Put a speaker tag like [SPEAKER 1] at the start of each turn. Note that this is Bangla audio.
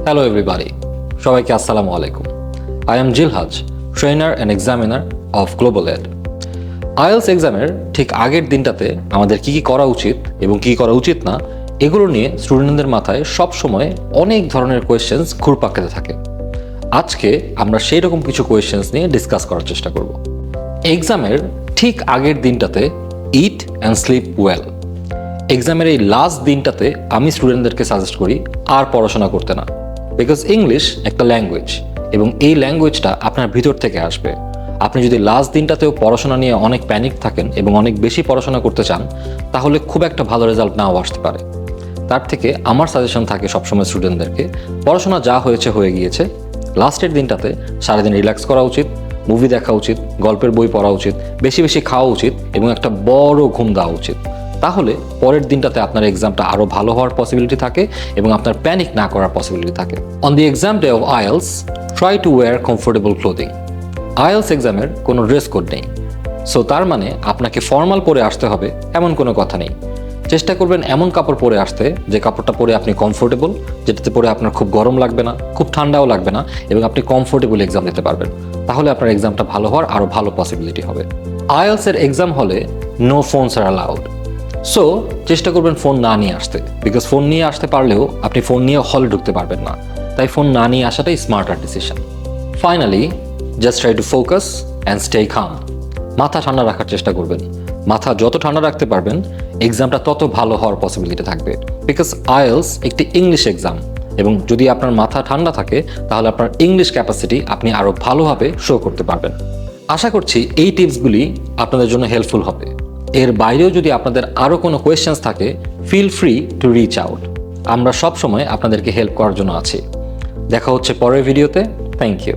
[SPEAKER 1] Hello everybody, সবাইকে আসসালামু আলাইকুম। I am Jilhaj, trainer and examiner of Global Ed. IELTS এক্সামের ঠিক আগের দিনটাতে আমাদের কি করা উচিত এবং কি করা উচিত না এগুলো নিয়ে স্টুডেন্টদের মাথায় সব সময় অনেক ধরনের কোয়েশ্চেন্স ঘুরপাক খেতে থাকে। আজকে আমরা সেই রকম কিছু কোয়েশ্চেন্স নিয়ে ডিসকাস করার চেষ্টা করব। এক্সামের ঠিক আগের দিনটাতে ইট অ্যান্ড স্লিপ ওয়েল। এক্সামের এই লাস্ট দিনটাতে আমি স্টুডেন্টদেরকে সাজেস্ট করি আর পড়াশোনা করতে না, বিকজ ইংলিশ একটা ল্যাঙ্গুয়েজ এবং এই ল্যাঙ্গুয়েজটা আপনার ভিতর থেকে আসবে। আপনি যদি লাস্ট দিনটাতেও পড়াশোনা নিয়ে অনেক প্যানিক থাকেন এবং অনেক বেশি পড়াশোনা করতে চান, তাহলে খুব একটা ভালো রেজাল্ট নাও আসতে পারে। তার থেকে আমার সাজেশন থাকে সবসময় স্টুডেন্টদেরকে, পড়াশোনা যা হয়েছে হয়ে গিয়েছে, লাস্টের দিনটাতে সারাদিন রিল্যাক্স করা উচিত, মুভি দেখা উচিত, গল্পের বই পড়া উচিত, বেশি বেশি খাওয়া উচিত এবং একটা বড় ঘুম দেওয়া উচিত। তাহলে পরের দিনটাতে আপনার এক্সামটা আরও ভালো হওয়ার পসিবিলিটি থাকে এবং আপনার প্যানিক না করার পসিবিলিটি থাকে। On the exam day of IELTS, try to wire comfortable clothing. IELTS এক্সামের কোনো ড্রেস কোড নেই, সো তার মানে আপনাকে ফর্মাল পরে আসতে হবে এমন কোনো কথা নেই। চেষ্টা করবেন এমন কাপড় পরে আসতে যে কাপড়টা পরে আপনি কমফোর্টেবল, যেটাতে পরে আপনার খুব গরম লাগবে না, খুব ঠান্ডাও লাগবে না এবং আপনি কমফোর্টেবল এক্সাম দিতে পারবেন। তাহলে আপনার এক্সামটা ভালো হওয়ার আরও ভালো পসিবিলিটি হবে। IELTS এর এক্সাম হলে no phones are allowed. So চেষ্টা করবেন ফোন না নিয়ে আসতে, বিকজ ফোন নিয়ে আসতে পারলেও আপনি ফোন নিয়ে হলে ঢুকতে পারবেন না, তাই ফোন না নিয়ে আসাটাই smarter decision. Finally, just try to focus and stay calm. মাথা ঠান্ডা রাখার চেষ্টা করবেন। মাথা যত ঠান্ডা রাখতে পারবেন এক্সামটা তত ভালো হওয়ার পসিবিলিটি থাকবে, বিকজ IELTS একটি ইংলিশ এক্সাম এবং যদি আপনার মাথা ঠান্ডা থাকে তাহলে আপনার ইংলিশ ক্যাপাসিটি আপনি আরও ভালোভাবে শো করতে পারবেন। আশা করছি এই টিপসগুলি আপনাদের জন্য হেল্পফুল হবে। এর বাইরেও যদি আপনাদের আরও কোনো কোয়েশ্চেন্স থাকে, feel free to reach out. আমরা সব সময় আপনাদেরকে হেল্প করার জন্য আছি। দেখা হচ্ছে পরের ভিডিওতে। Thank you.